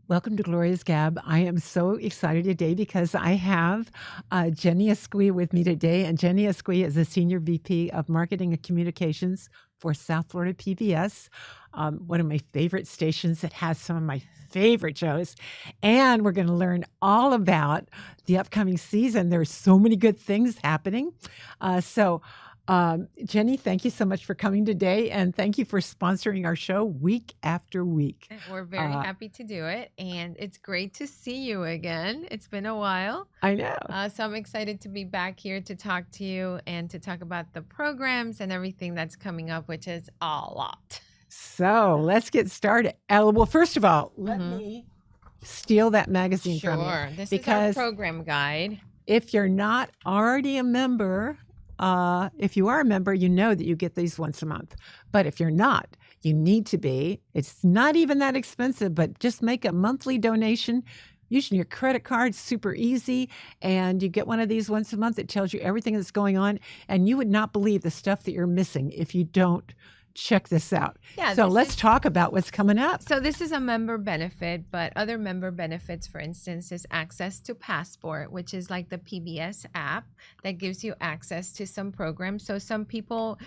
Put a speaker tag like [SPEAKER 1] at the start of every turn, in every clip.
[SPEAKER 1] Welcome to Gloria's Gab. I am so excited today because I have Jeneissy Azcuy with me today. And Jeneissy Azcuy is the Senior VP of Marketing and Communications for South Florida PBS, one of my favorite stations that has some of my favorite shows. And we're going to learn all about the upcoming season. There's so many good things happening. Jenny, thank you so much for coming today, and thank you for sponsoring our show week after week.
[SPEAKER 2] We're very happy to do it, and it's great to see you again. It's been a while.
[SPEAKER 1] I know.
[SPEAKER 2] So I'm excited to be back here to talk to you and to talk about the programs and everything that's coming up, which is a lot.
[SPEAKER 1] So let's get started. Well, first of all, let me steal that magazine from you.
[SPEAKER 2] Sure. This is our program guide.
[SPEAKER 1] If you're not already a member, if you are a member, you know that you get these once a month. But if you're not, you need to be. It's not even that expensive, but just make a monthly donation using your credit card. Super easy. And you get one of these once a month. It tells you everything that's going on. And you would not believe the stuff that you're missing if you don't check this out. Yeah, so let's talk about what's coming up.
[SPEAKER 2] So this is a member benefit, but other member benefits, for instance, is access to Passport, which is like the PBS app that gives you access to some programs. So some people,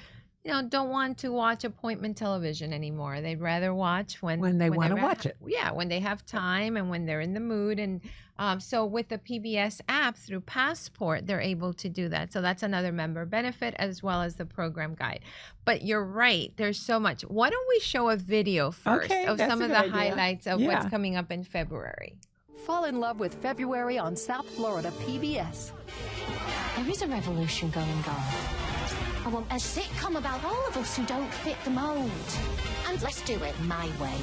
[SPEAKER 2] don't want to watch appointment television anymore. They'd rather watch when
[SPEAKER 1] they want to watch it.
[SPEAKER 2] Yeah, when they have time and when they're in the mood. And so with the PBS app through Passport, they're able to do that. So that's another member benefit, as well as the program guide. But you're right. There's so much. Why don't we show a video first of some of the highlights of what's coming up in February?
[SPEAKER 3] Fall in love with February on South Florida PBS.
[SPEAKER 4] There is a revolution going on. I want a sitcom about all of us who don't fit the mold. And let's do it my way.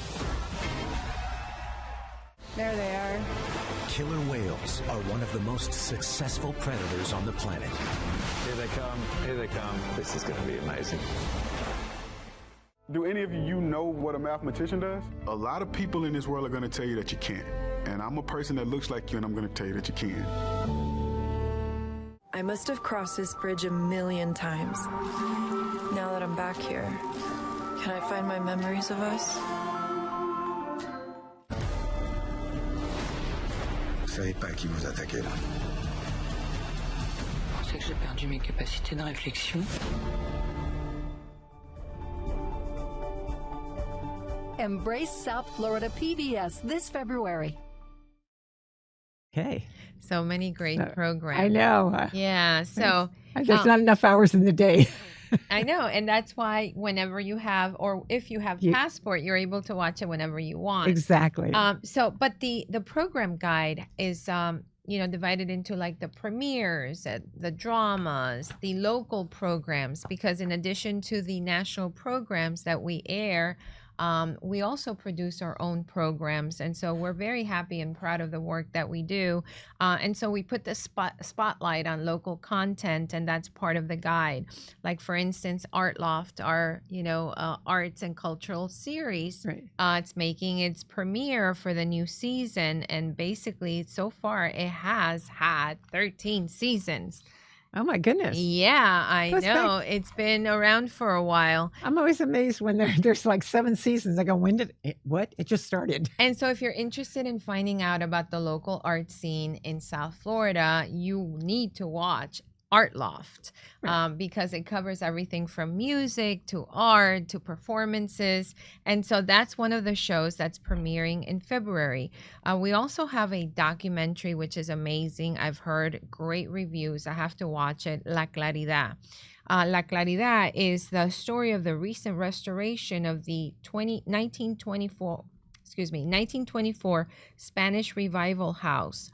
[SPEAKER 3] There they are.
[SPEAKER 5] Killer whales are one of the most successful predators on the planet.
[SPEAKER 6] Here they come. Here they come. This is going to be amazing.
[SPEAKER 7] Do any of you know what a mathematician does? A lot of people in this world are going to tell you that you can't. And I'm a person that looks like you, and I'm going to tell you that you can.
[SPEAKER 8] I must have crossed this bridge a million times. Now that I'm back here, can I find my memories of us?
[SPEAKER 9] Je savais pas qui vous attaquait là.
[SPEAKER 10] Je pensais que j'ai perdu mes capacités de réflexion.
[SPEAKER 3] Embrace South Florida PBS this February.
[SPEAKER 1] Okay.
[SPEAKER 2] So many great programs.
[SPEAKER 1] I know.
[SPEAKER 2] Yeah. So
[SPEAKER 1] there's not enough hours in the day.
[SPEAKER 2] I know. And that's why whenever you have, or if you have Passport, you're able to watch it whenever you want.
[SPEAKER 1] Exactly.
[SPEAKER 2] But the program guide is, divided into like the premieres, the dramas, the local programs, because in addition to the national programs that we air, we also produce our own programs, and so we're very happy and proud of the work that we do. And so we put the spotlight on local content, and that's part of the guide. Like for instance, Art Loft, our arts and cultural series.
[SPEAKER 1] Right.
[SPEAKER 2] It's making its premiere for the new season, and basically so far it has had 13 seasons.
[SPEAKER 1] Oh my goodness.
[SPEAKER 2] Yeah, I know. It's been around for a while.
[SPEAKER 1] I'm always amazed when there's like 7 seasons. I go, when did it, what? It just started.
[SPEAKER 2] And so if you're interested in finding out about the local art scene in South Florida, you need to watch Art Loft, because it covers everything from music to art to performances. And so that's one of the shows that's premiering in February. We also have a documentary, which is amazing. I've heard great reviews. I have to watch it, La Claridad. La Claridad is the story of the recent restoration of the 1924 Spanish Revival House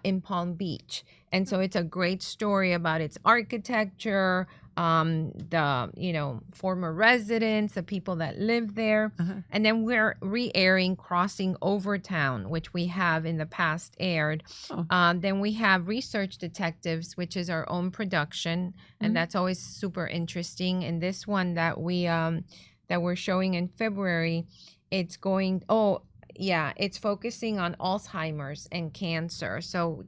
[SPEAKER 2] in Palm Beach. And so it's a great story about its architecture, the former residents, the people that live there. And then we're re-airing Crossing Overtown, which we have in the past aired. Then we have Research Detectives, which is our own production, and that's always super interesting. And this one that we're showing in February, it's going Yeah, it's focusing on Alzheimer's and cancer. So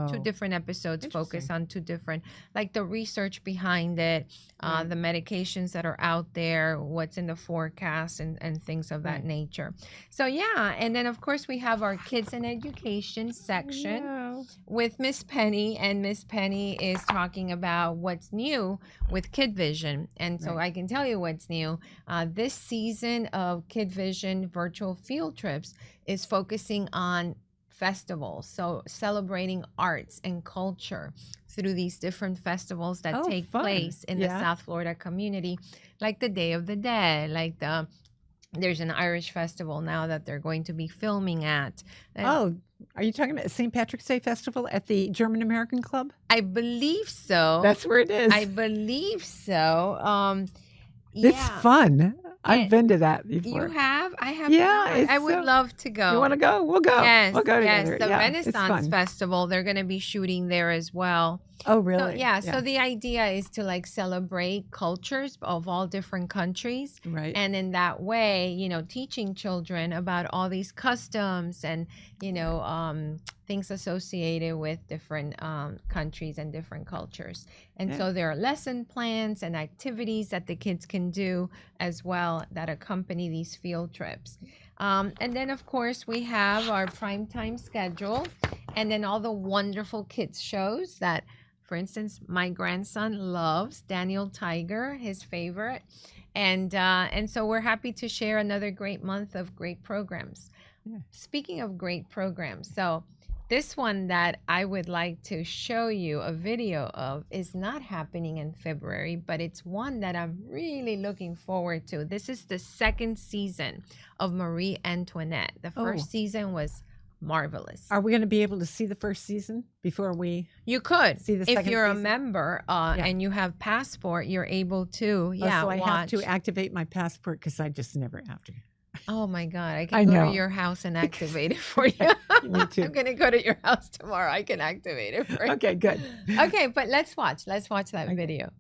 [SPEAKER 2] two different episodes focus on two different, like the research behind it, the medications that are out there, what's in the forecast, and things of that nature. So yeah, and then of course we have our kids and education section with Miss Penny, and Miss Penny is talking about what's new with Kid Vision. And so I can tell you what's new. This season of Kid Vision virtual field trips is focusing on festivals, so celebrating arts and culture through these different festivals that take place in the South Florida community, like the Day of the Dead, like there's an Irish festival now that they're going to be filming at.
[SPEAKER 1] Are you talking about St. Patrick's Day Festival at the German American Club?
[SPEAKER 2] I believe so.
[SPEAKER 1] That's where it is.
[SPEAKER 2] I believe so.
[SPEAKER 1] It's fun. I've been to that before.
[SPEAKER 2] You have? I have.
[SPEAKER 1] Yeah,
[SPEAKER 2] not. I would love to go.
[SPEAKER 1] You want to go? We'll go.
[SPEAKER 2] Yes,
[SPEAKER 1] we'll go together.
[SPEAKER 2] The Renaissance Festival, they're going to be shooting there as well.
[SPEAKER 1] Oh, really?
[SPEAKER 2] So, so the idea is to like celebrate cultures of all different countries.
[SPEAKER 1] Right.
[SPEAKER 2] And in that way, you know, teaching children about all these customs and, you know, things associated with different countries and different cultures. And so there are lesson plans and activities that the kids can do as well that accompany these field trips. And then, of course, we have our primetime schedule and then all the wonderful kids shows that, for instance, my grandson loves Daniel Tiger, his favorite. And so we're happy to share another great month of great programs. Yeah. Speaking of great programs, so this one that I would like to show you a video of is not happening in February, but it's one that I'm really looking forward to. This is the second season of Marie Antoinette. The first season was marvelous.
[SPEAKER 1] Are we going to be able to see the first season before we?
[SPEAKER 2] You could,
[SPEAKER 1] see the second
[SPEAKER 2] if you're
[SPEAKER 1] season?
[SPEAKER 2] a member and you have passport, you're able to.
[SPEAKER 1] So I have to activate my passport because I just never have to.
[SPEAKER 2] Oh my God! I can go to your house and activate it for you.
[SPEAKER 1] Me too.
[SPEAKER 2] I'm gonna go to your house tomorrow. I can activate it for you.
[SPEAKER 1] Okay, good.
[SPEAKER 2] Okay, but let's watch that video.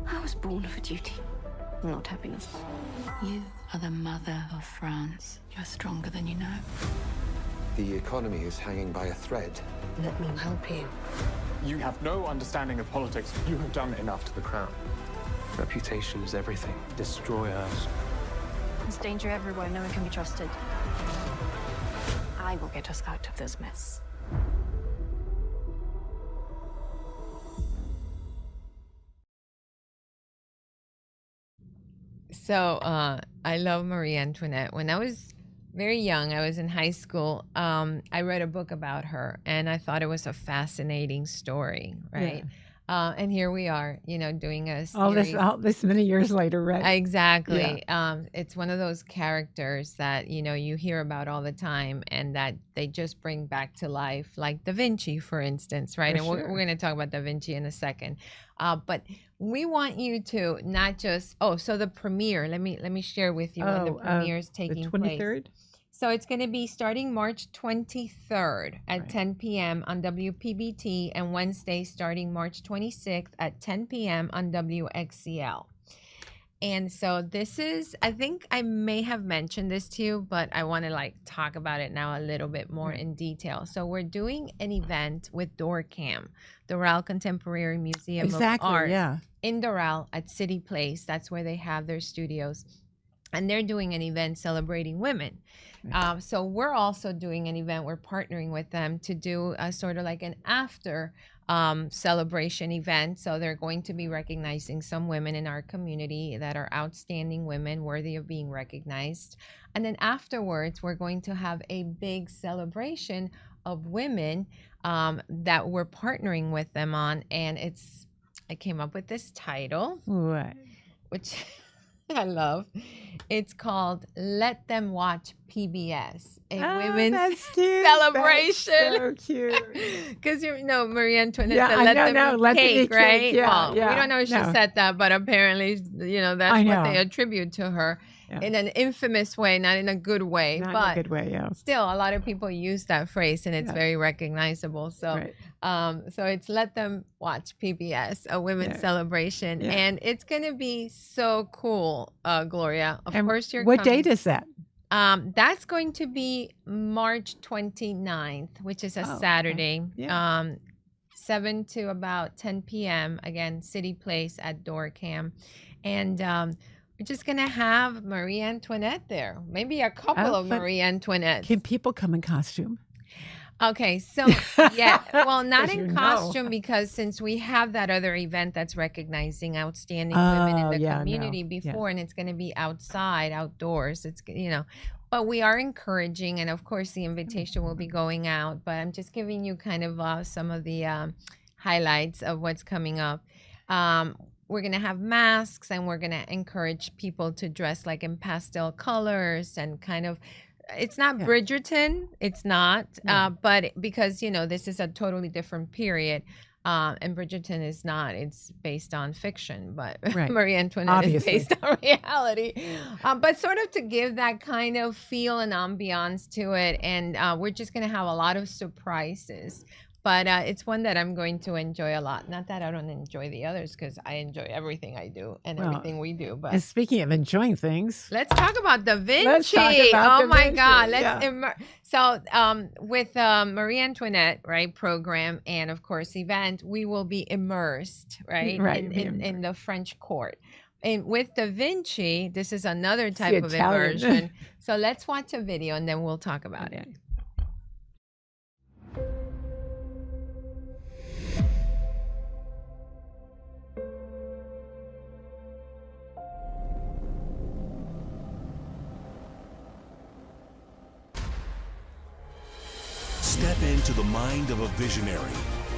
[SPEAKER 4] I was born for duty, not happiness. You are the mother of France. You're stronger than you know.
[SPEAKER 9] The economy is hanging by a thread.
[SPEAKER 4] Let me help you.
[SPEAKER 6] You have no understanding of politics. You have done enough to the crown. Reputation is everything. Destroy us.
[SPEAKER 11] There's danger everywhere. No one can be trusted. I will get us out of this mess.
[SPEAKER 2] So I love Marie Antoinette. When I was very young, I was in high school, I read a book about her and I thought it was a fascinating story, right? Yeah. And here we are, you know, doing a series.
[SPEAKER 1] All this many years later, right?
[SPEAKER 2] Exactly. Yeah. It's one of those characters that, you know, you hear about all the time and that they just bring back to life, like Da Vinci, for instance, right? And we're going to talk about Da Vinci in a second. But we want you to not just, so the premiere, let me share with you when the premiere is taking
[SPEAKER 1] the 23rd?
[SPEAKER 2] place. So it's going to be starting March 23rd at 10 p.m. on WPBT and Wednesday starting March 26th at 10 p.m. on WXCL. And so this is, I think I may have mentioned this to you, but I want to like talk about it now a little bit more in detail. So we're doing an event with DoorCam, Doral Contemporary Museum of Art in Doral at City Place. That's where they have their studios. And they're doing an event celebrating women. So we're also doing an event. We're partnering with them to do a sort of like an after celebration event. So they're going to be recognizing some women in our community that are outstanding women worthy of being recognized. And then afterwards, we're going to have a big celebration of women that we're partnering with them on. And I came up with this title, which I love. It's called Let Them Watch PBS, a women's celebration.
[SPEAKER 1] That's so cute.
[SPEAKER 2] Because Marie Antoinette said let them eat cake, right? We don't know if she said that, but apparently, that's what they attribute to her in an infamous way, not in a good way.
[SPEAKER 1] Not
[SPEAKER 2] but
[SPEAKER 1] in a good way,
[SPEAKER 2] still, a lot of people use that phrase, and it's very recognizable. So So it's Let Them Watch PBS, a women's celebration.
[SPEAKER 1] Yeah.
[SPEAKER 2] And it's going to be so cool, Gloria. Of
[SPEAKER 1] And
[SPEAKER 2] course, you're
[SPEAKER 1] what
[SPEAKER 2] coming.
[SPEAKER 1] date is that?
[SPEAKER 2] That's going to be March 29th, which is a Saturday.
[SPEAKER 1] Okay. Yeah.
[SPEAKER 2] 7 to about 10 p.m. Again, City Place at Dorcam. And we're just going to have Marie Antoinette there. Maybe a couple of Marie Antoinettes.
[SPEAKER 1] Can people come in costume?
[SPEAKER 2] Okay, so yeah, well, not
[SPEAKER 1] As
[SPEAKER 2] in
[SPEAKER 1] you
[SPEAKER 2] costume because since we have that other event that's recognizing outstanding women in the community before, and it's going to be outside, outdoors. It's but we are encouraging, and of course the invitation will be going out. But I'm just giving you kind of some of the highlights of what's coming up. We're going to have masks, and we're going to encourage people to dress like in pastel colors and kind of. It's not Bridgerton, it's not, but because, this is a totally different period, and Bridgerton is not, it's based on fiction, but Marie Antoinette is based on reality, but sort of to give that kind of feel and ambiance to it, and we're just going to have a lot of surprises. But it's one that I'm going to enjoy a lot. Not that I don't enjoy the others, because I enjoy everything I do and everything we do. But
[SPEAKER 1] and speaking of enjoying things,
[SPEAKER 2] let's talk about Da Vinci.
[SPEAKER 1] Let's talk about
[SPEAKER 2] Da Vinci. God,
[SPEAKER 1] let's
[SPEAKER 2] with Marie Antoinette, right, program and of course event, we will be immersed, right, in the French court. And with Da Vinci, this is another type of immersion. So let's watch a video and then we'll talk about it.
[SPEAKER 12] Step into the mind of a visionary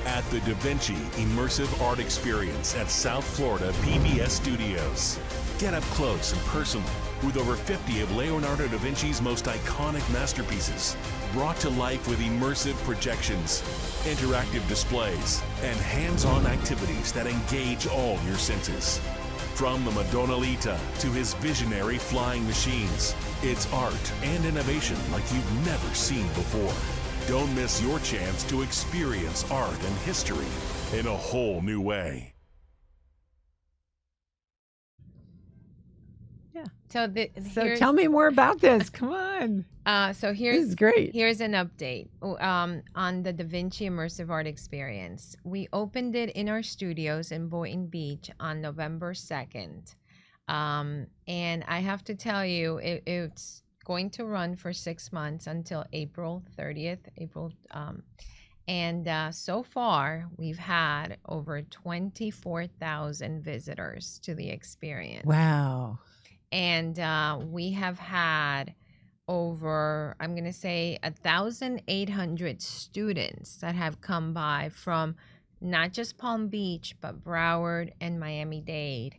[SPEAKER 12] at the Da Vinci Immersive Art Experience at South Florida PBS Studios. Get up close and personal with over 50 of Leonardo da Vinci's most iconic masterpieces, brought to life with immersive projections, interactive displays, and hands-on activities that engage all your senses. From the Madonna Lita to his visionary flying machines, it's art and innovation like you've never seen before. Don't miss your chance to experience art and history in a whole new way.
[SPEAKER 1] Yeah.
[SPEAKER 2] So
[SPEAKER 1] tell me more about this. Come on.
[SPEAKER 2] So here's
[SPEAKER 1] this is great.
[SPEAKER 2] Here's an update on the Da Vinci Immersive Art Experience. We opened it in our studios in Boynton Beach on November 2nd. And I have to tell you, it's going to run for 6 months until April 30th. And so far, we've had over 24,000 visitors to the experience.
[SPEAKER 1] Wow.
[SPEAKER 2] And we have had over, I'm going to say, 1,800 students that have come by from not just Palm Beach, but Broward and Miami-Dade,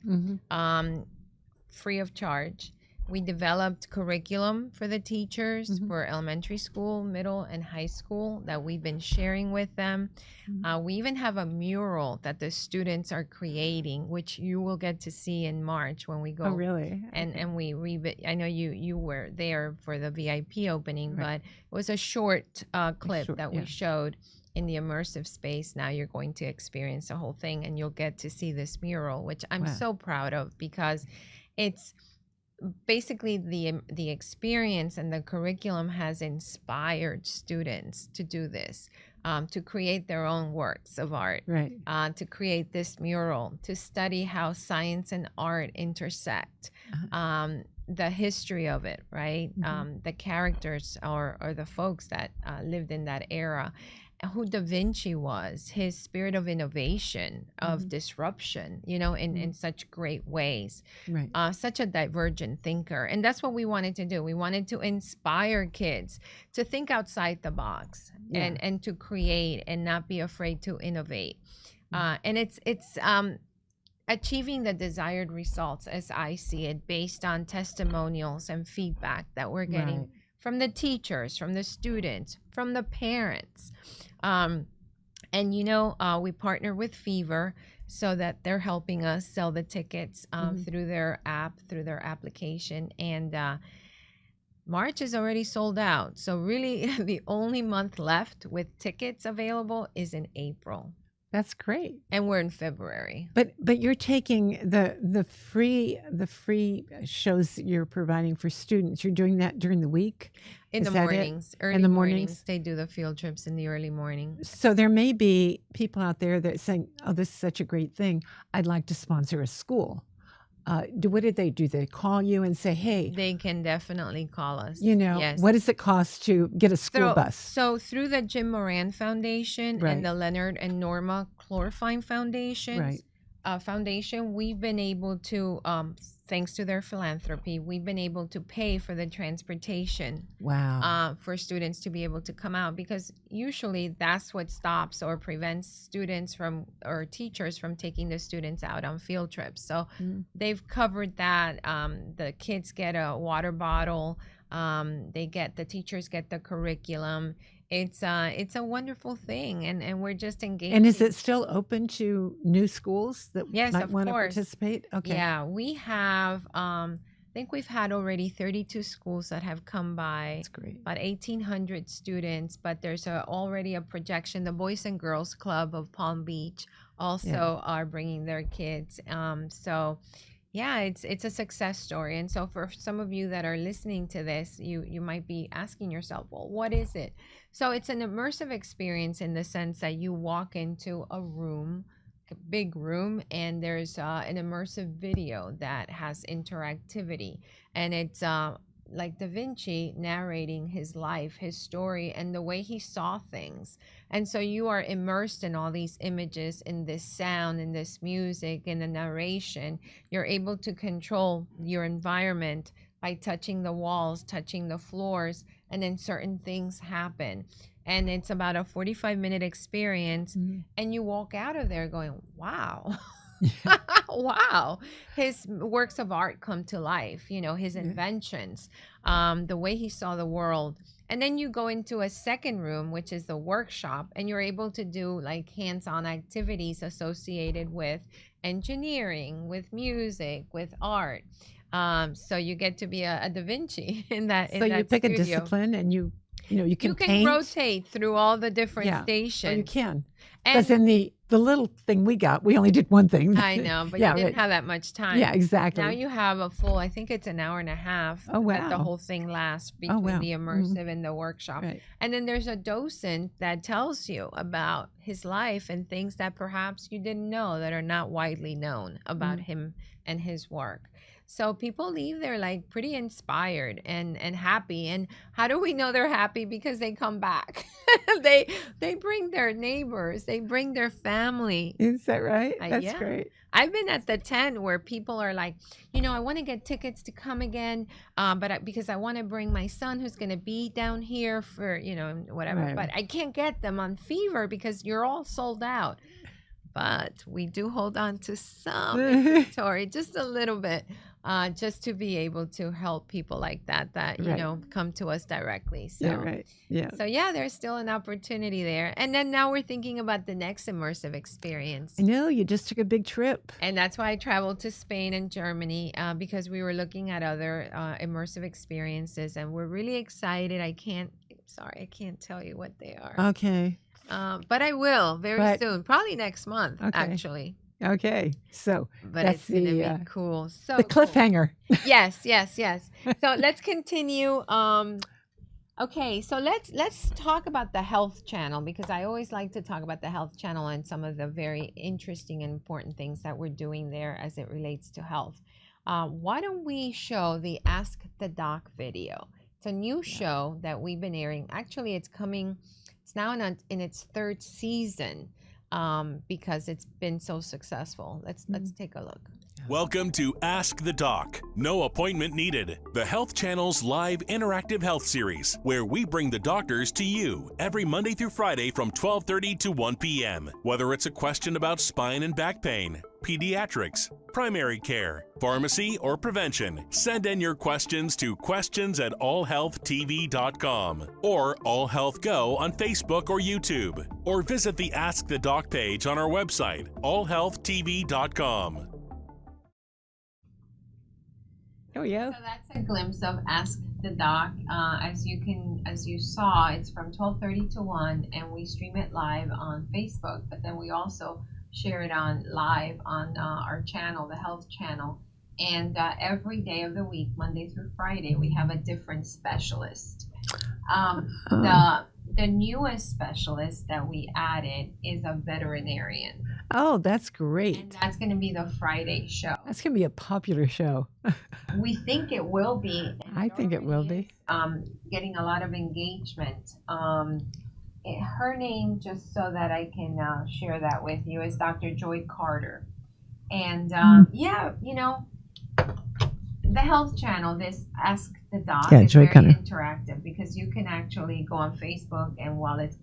[SPEAKER 2] free of charge. We developed curriculum for the teachers for elementary school, middle, and high school that we've been sharing with them. We even have a mural that the students are creating, which you will get to see in March when we go.
[SPEAKER 1] Oh, really?
[SPEAKER 2] And I know you were there for the VIP opening, but it was a short clip that we showed in the immersive space. Now you're going to experience the whole thing, and you'll get to see this mural, which I'm so proud of, because it's basically the experience and the curriculum has inspired students to do this, to create their own works of art, to create this mural, to study how science and art intersect, the history of it, the characters or the folks that lived in that era, who Da Vinci was, his spirit of innovation, of disruption, in such great ways, such a divergent thinker. And that's what we wanted to do. We wanted to inspire kids to think outside the box and to create and not be afraid to innovate. And it's achieving the desired results, as I see it, based on testimonials and feedback that we're getting from the teachers, from the students, from the parents. And we partner with Fever so that they're helping us sell the tickets through their app, through their application. And March is already sold out. So really the only month left with tickets available is in April.
[SPEAKER 1] That's great.
[SPEAKER 2] And we're in February.
[SPEAKER 1] But you're taking the free shows that you're providing for students. You're doing that during the week?
[SPEAKER 2] In the mornings. Early
[SPEAKER 1] in the
[SPEAKER 2] mornings. They do the field trips in the early morning.
[SPEAKER 1] So there may be people out there that are saying, oh, this is such a great thing. I'd like to sponsor a school. What did they do? They call you and say, hey.
[SPEAKER 2] They can definitely call us.
[SPEAKER 1] Yes. What does it cost to get a school bus?
[SPEAKER 2] So through the Jim Moran Foundation and the Leonard and Norma Chlorfine Foundation, we've been able to, thanks to their philanthropy, we've been able to pay for the transportation for students to be able to come out, because usually that's what stops or prevents students from or teachers from taking the students out on field trips. So they've covered that. The kids get a water bottle. The teachers get the curriculum. It's a wonderful thing, and we're just engaged.
[SPEAKER 1] And is it still open to new schools that might want to
[SPEAKER 2] course.
[SPEAKER 1] participate? Okay.
[SPEAKER 2] Yeah, we have. I think we've had already 32 schools that have come by.
[SPEAKER 1] That's great.
[SPEAKER 2] About 1,800 students, but there's already a projection. The Boys and Girls Club of Palm Beach also are bringing their kids. So. Yeah, it's a success story. And so for some of you that are listening to this, you might be asking yourself, well, what is it? So it's an immersive experience in the sense that you walk into a room, a big room, and there's an immersive video that has interactivity. And it's like Da Vinci narrating his life, his story, and the way he saw things. And so you are immersed in all these images, in this sound, in this music, in the narration. You're able to control your environment by touching the walls, touching the floors, and then certain things happen. And it's about a 45-minute experience, and you walk out of there going, wow. Wow, his works of art come to life, his inventions, the way he saw the world. And then you go into a second room, which is the workshop, and you're able to do like hands-on activities associated with engineering, with music, with art. So you get to be a Da Vinci in that.
[SPEAKER 1] So you pick a discipline, and you can paint.
[SPEAKER 2] Rotate through all the different stations.
[SPEAKER 1] Oh, you can. Because in the little thing we got, we only did one thing.
[SPEAKER 2] I know, but you didn't have that much time.
[SPEAKER 1] Yeah, exactly.
[SPEAKER 2] Now you have a full, I think it's an hour and a half.
[SPEAKER 1] Oh, wow.
[SPEAKER 2] That the whole thing lasts between the immersive and the workshop.
[SPEAKER 1] Right.
[SPEAKER 2] And then there's a docent that tells you about his life and things that perhaps you didn't know, that are not widely known about him and his work. So people leave there like pretty inspired and happy. And how do we know they're happy? Because they come back. they bring their neighbors. They bring their family.
[SPEAKER 1] Is that right? That's
[SPEAKER 2] yeah.
[SPEAKER 1] great.
[SPEAKER 2] I've been at the tent where people are like, I want to get tickets to come again, because I want to bring my son who's going to be down here for, whatever.
[SPEAKER 1] Right.
[SPEAKER 2] But I can't get them on Fever because you're all sold out. But we do hold on to some inventory, just a little bit, just to be able to help people like that, come to us directly. So, So there's still an opportunity there. And then now we're thinking about the next immersive experience.
[SPEAKER 1] I know, you just took a big trip.
[SPEAKER 2] And that's why I traveled to Spain and Germany, because we were looking at other immersive experiences, and we're really excited. I can't tell you what they are.
[SPEAKER 1] Okay.
[SPEAKER 2] But I will very soon, probably next month, actually.
[SPEAKER 1] Okay, so
[SPEAKER 2] but it's going to be cool. So
[SPEAKER 1] the cliffhanger.
[SPEAKER 2] Cool. Yes. So let's continue. Okay, so let's talk about the Health Channel, because I always like to talk about the Health Channel and some of the very interesting and important things that we're doing there as it relates to health. Why don't we show the Ask the Doc video? It's a new show that we've been airing. Actually, it's coming. It's now in its third season, because it's been so successful. Let's take a look.
[SPEAKER 12] Welcome to Ask the Doc. No appointment needed. The Health Channel's live interactive health series, where we bring the doctors to you every Monday through Friday from 12:30 to 1 p.m. Whether it's a question about spine and back pain, pediatrics, primary care, pharmacy, or prevention, send in your questions to questions@allhealthtv.com or All Health Go on Facebook or YouTube, or visit the Ask the Doc page on our website, allhealthtv.com.
[SPEAKER 1] Oh yeah.
[SPEAKER 2] So that's a glimpse of Ask the Doc. As you saw, it's from 12:30 to 1, and we stream it live on Facebook. But then we also share it live on our channel, the Health Channel. And every day of the week, Monday through Friday, we have a different specialist. The newest specialist that we added is a veterinarian.
[SPEAKER 1] Oh, that's great.
[SPEAKER 2] And that's going to be the Friday show.
[SPEAKER 1] That's going to be a popular show.
[SPEAKER 2] We think it will be.
[SPEAKER 1] I think it will be.
[SPEAKER 2] Getting a lot of engagement. Her name, just so that I can share that with you, is Dr. Joy Carter. And the Health Channel, this Ask the Doc, is
[SPEAKER 1] Joy
[SPEAKER 2] very
[SPEAKER 1] Carter.
[SPEAKER 2] interactive because you can actually go on Facebook, and while it's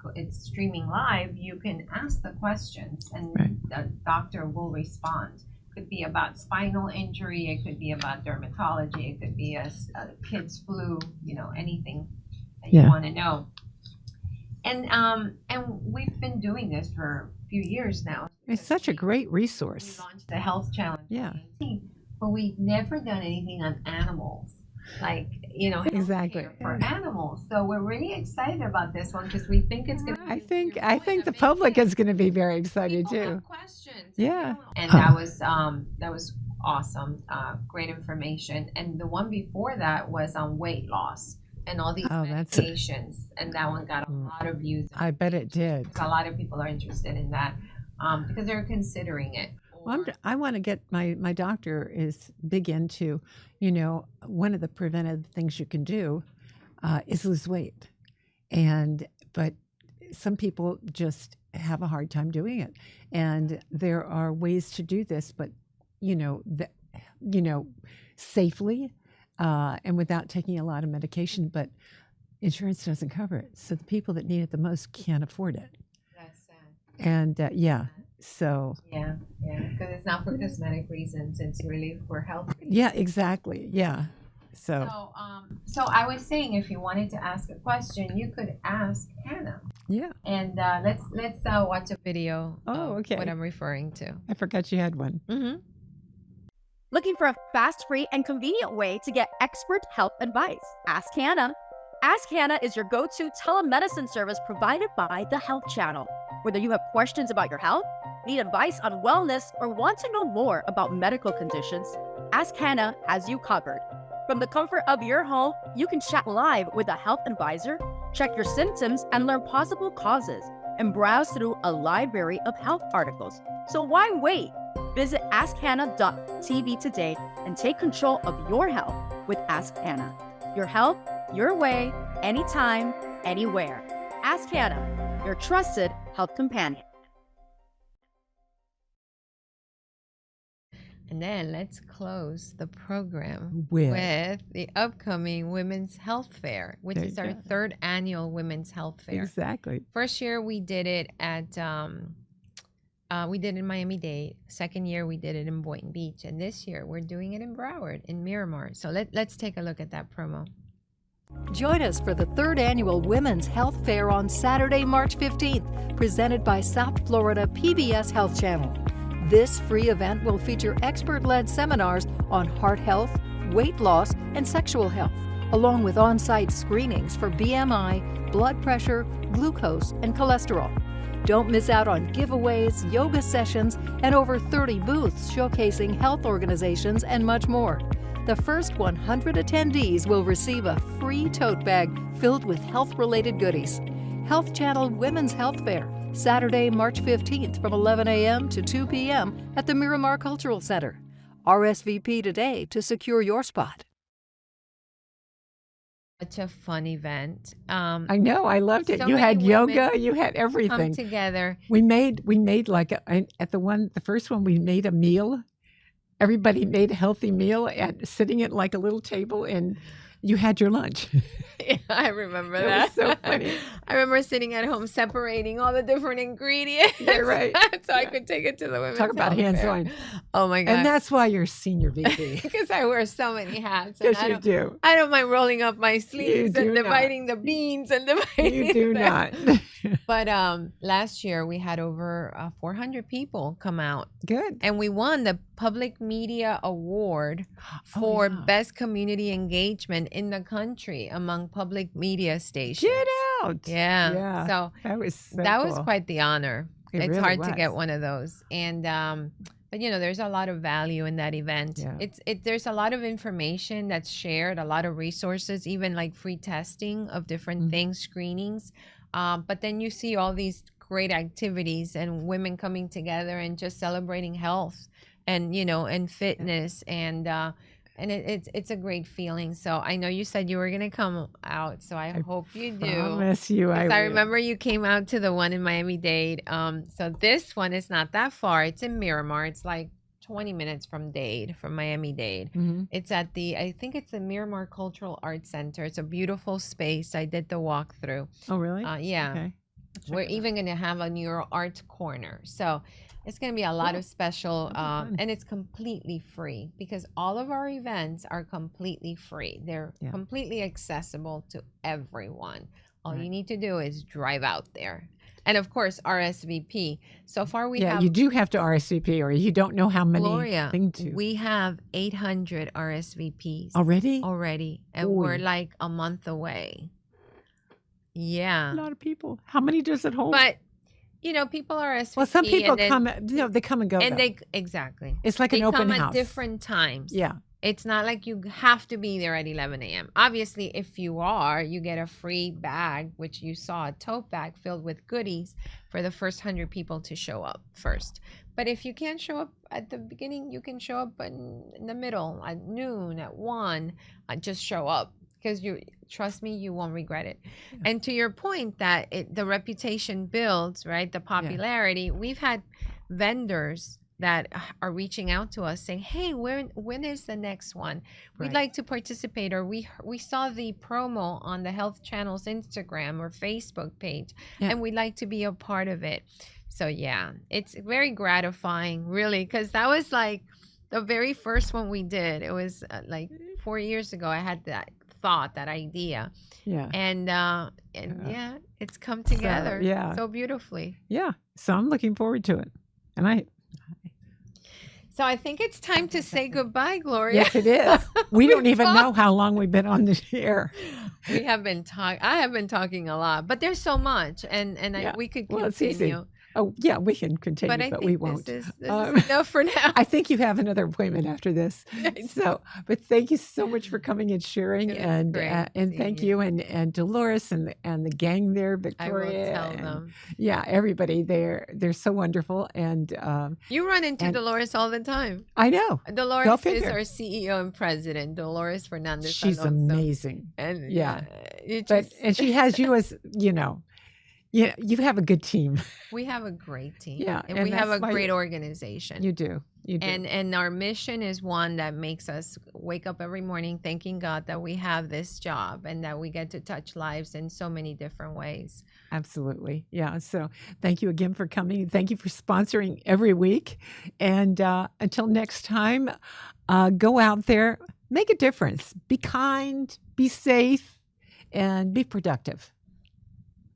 [SPEAKER 2] streaming live, you can ask the questions, and the doctor will respond. It could be about spinal injury, it could be about dermatology, it could be a kid's flu, anything that you want to know. And we've been doing this for a few years now.
[SPEAKER 1] It's such a great resource.
[SPEAKER 2] We launched the Health Challenge.
[SPEAKER 1] Yeah.
[SPEAKER 2] But we've never done anything on animals,
[SPEAKER 1] exactly
[SPEAKER 2] for animals. So we're really excited about this one because we think it's going to.
[SPEAKER 1] I think the public is going to be very excited too.
[SPEAKER 2] Have questions.
[SPEAKER 1] Yeah.
[SPEAKER 2] And that was awesome. Great information. And the one before that was on weight loss and all these medications, and that one got a lot of views.
[SPEAKER 1] I bet it did.
[SPEAKER 2] A lot of people are interested in that because they're considering it.
[SPEAKER 1] Well, I want to get my doctor is big into, one of the preventive things you can do is lose weight, but some people just have a hard time doing it, and there are ways to do this, but safely and without taking a lot of medication. But insurance doesn't cover it, so the people that need it the most can't afford it.
[SPEAKER 2] That's sad.
[SPEAKER 1] And So
[SPEAKER 2] yeah, because it's not for cosmetic reasons; it's really for health reasons.
[SPEAKER 1] Yeah, exactly. Yeah. So
[SPEAKER 2] I was saying, if you wanted to ask a question, you could ask Hannah.
[SPEAKER 1] Yeah.
[SPEAKER 2] And let's watch a video.
[SPEAKER 1] Oh, okay.
[SPEAKER 2] What I'm referring to.
[SPEAKER 1] I forgot you had one.
[SPEAKER 2] Mm-hmm.
[SPEAKER 13] Looking for a fast, free, and convenient way to get expert health advice? Ask Hannah. Ask Hannah is your go-to telemedicine service provided by the Health Channel. Whether you have questions about your health, need advice on wellness, or want to know more about medical conditions, Ask Hannah has you covered. From the comfort of your home, you can chat live with a health advisor, check your symptoms, and learn possible causes, and browse through a library of health articles. So why wait? Visit AskHannah.tv today and take control of your health with Ask Hannah. Your health, your way, anytime, anywhere. Ask Hannah, your trusted health companion.
[SPEAKER 2] And then let's close the program
[SPEAKER 1] with
[SPEAKER 2] the upcoming Women's Health Fair, which is our third annual Women's Health Fair.
[SPEAKER 1] Exactly.
[SPEAKER 2] First year we did it at we did it in Miami-Dade. Second year we did it in Boynton Beach, and this year we're doing it in Broward, in Miramar. So let's take a look at that promo.
[SPEAKER 3] Join us for the third annual Women's Health Fair on Saturday, March 15th, presented by South Florida PBS Health Channel. This free event will feature expert-led seminars on heart health, weight loss, and sexual health, along with on-site screenings for BMI, blood pressure, glucose, and cholesterol. Don't miss out on giveaways, yoga sessions, and over 30 booths showcasing health organizations and much more. The first 100 attendees will receive a free tote bag filled with health-related goodies. Health Channel Women's Health Fair, Saturday, March 15th from 11 a.m. to 2 p.m. at the Miramar Cultural Center. RSVP today to secure your spot.
[SPEAKER 2] Such a fun event.
[SPEAKER 1] I know, I loved it.
[SPEAKER 2] So
[SPEAKER 1] You had
[SPEAKER 2] many
[SPEAKER 1] yoga,
[SPEAKER 2] women
[SPEAKER 1] you had everything.
[SPEAKER 2] come together.
[SPEAKER 1] We made like at the first one we made a meal. Everybody made a healthy meal sitting at like a little table, and you had your lunch.
[SPEAKER 2] Yeah, I remember
[SPEAKER 1] It
[SPEAKER 2] that.
[SPEAKER 1] was so funny.
[SPEAKER 2] I remember sitting at home separating all the different ingredients.
[SPEAKER 1] Yeah, right.
[SPEAKER 2] So I could take it to the women's
[SPEAKER 1] Talk about
[SPEAKER 2] health fair.
[SPEAKER 1] hands-on.
[SPEAKER 2] Oh my God.
[SPEAKER 1] And that's why you're senior VP.
[SPEAKER 2] Because I wear so many hats. And
[SPEAKER 1] Yes, you do.
[SPEAKER 2] I don't mind rolling up my sleeves
[SPEAKER 1] do
[SPEAKER 2] and
[SPEAKER 1] not.
[SPEAKER 2] dividing the beans and dividing
[SPEAKER 1] You do
[SPEAKER 2] the-
[SPEAKER 1] not.
[SPEAKER 2] But last year we had over 400 people come out.
[SPEAKER 1] Good.
[SPEAKER 2] And we won the Public Media Award for Best Community Engagement in the country among public media stations.
[SPEAKER 1] Get out.
[SPEAKER 2] Yeah.
[SPEAKER 1] Yeah.
[SPEAKER 2] So
[SPEAKER 1] that was
[SPEAKER 2] was quite the honor.
[SPEAKER 1] It
[SPEAKER 2] It's
[SPEAKER 1] really
[SPEAKER 2] hard to
[SPEAKER 1] was.
[SPEAKER 2] get one of those. And but there's a lot of value in that event.
[SPEAKER 1] Yeah.
[SPEAKER 2] There's a lot of information that's shared, a lot of resources, even like free testing of different things, screenings. But then you see all these great activities and women coming together and just celebrating health and and fitness and it's a great feeling. So I know you said you were gonna come out, so I hope you do.
[SPEAKER 1] Promise you I will.
[SPEAKER 2] I remember you came out to the one in Miami-Dade. So this one is not that far. It's in Miramar. It's like 20 minutes from Miami-Dade. It's at I think it's the Miramar Cultural Arts Center. It's a beautiful space. I did the walkthrough.
[SPEAKER 1] Oh, really?
[SPEAKER 2] Yeah.
[SPEAKER 1] Okay.
[SPEAKER 2] We're even going to have a neuro arts corner. So it's going to be a lot of special, and it's completely free because all of our events are completely free. They're completely accessible to everyone. All you need to do is drive out there. And of course, RSVP. So far we have...
[SPEAKER 1] you do have to RSVP or you don't know how many
[SPEAKER 2] Gloria,
[SPEAKER 1] things to.
[SPEAKER 2] we have 800 RSVPs.
[SPEAKER 1] Already?
[SPEAKER 2] Already. And we're like a month away. Yeah.
[SPEAKER 1] A lot of people. How many does it hold?
[SPEAKER 2] But, people are RSVP.
[SPEAKER 1] Well, some people
[SPEAKER 2] and then,
[SPEAKER 1] come, they come and go.
[SPEAKER 2] And
[SPEAKER 1] though.
[SPEAKER 2] exactly.
[SPEAKER 1] It's like an open
[SPEAKER 2] They come
[SPEAKER 1] house.
[SPEAKER 2] at different times.
[SPEAKER 1] Yeah.
[SPEAKER 2] It's not like you have to be there at 11 a.m. Obviously, if you are, you get a free bag, which you saw, a tote bag filled with goodies for the first 100 people to show up first. But if you can't show up at the beginning, you can show up in the middle, at noon, at 1, just show up. Because trust me, you won't regret it. Yeah. And to your point that the reputation builds, right? The popularity. We've had vendors that are reaching out to us saying, hey, when is the next one? We'd like to participate. Or we saw the promo on the Health Channel's Instagram or Facebook page, and we'd like to be a part of it. So yeah, it's very gratifying, really, because that was like the very first one we did. It was like 4 years ago. I had that thought, that idea, and it's come together so beautifully.
[SPEAKER 1] So I'm looking forward to it, and
[SPEAKER 2] so I think it's time to say goodbye, Gloria.
[SPEAKER 1] Yes, it is. We don't even know how long we've been on the air.
[SPEAKER 2] We have been I have been talking a lot, but there's so much, and we could continue.
[SPEAKER 1] It's easy. Oh, yeah, we can continue, but we won't.
[SPEAKER 2] This is enough for now.
[SPEAKER 1] I think you have another appointment after this. But thank you so much for coming and sharing, and thank you, and Dolores and the gang there, Victoria.
[SPEAKER 2] I will tell them.
[SPEAKER 1] Yeah, everybody, they're so wonderful, and
[SPEAKER 2] you run into Dolores all the time.
[SPEAKER 1] I know.
[SPEAKER 2] Dolores is our CEO and president, Dolores Fernandez.
[SPEAKER 1] She's amazing,
[SPEAKER 2] and
[SPEAKER 1] and she has you as Yeah, you have a good team.
[SPEAKER 2] We have a great team.
[SPEAKER 1] Yeah,
[SPEAKER 2] and we have a great organization.
[SPEAKER 1] You do. You do.
[SPEAKER 2] And our mission is one that makes us wake up every morning thanking God that we have this job and that we get to touch lives in so many different ways.
[SPEAKER 1] Absolutely. Yeah. So thank you again for coming. Thank you for sponsoring every week. And until next time, go out there, make a difference, be kind, be safe, and be productive.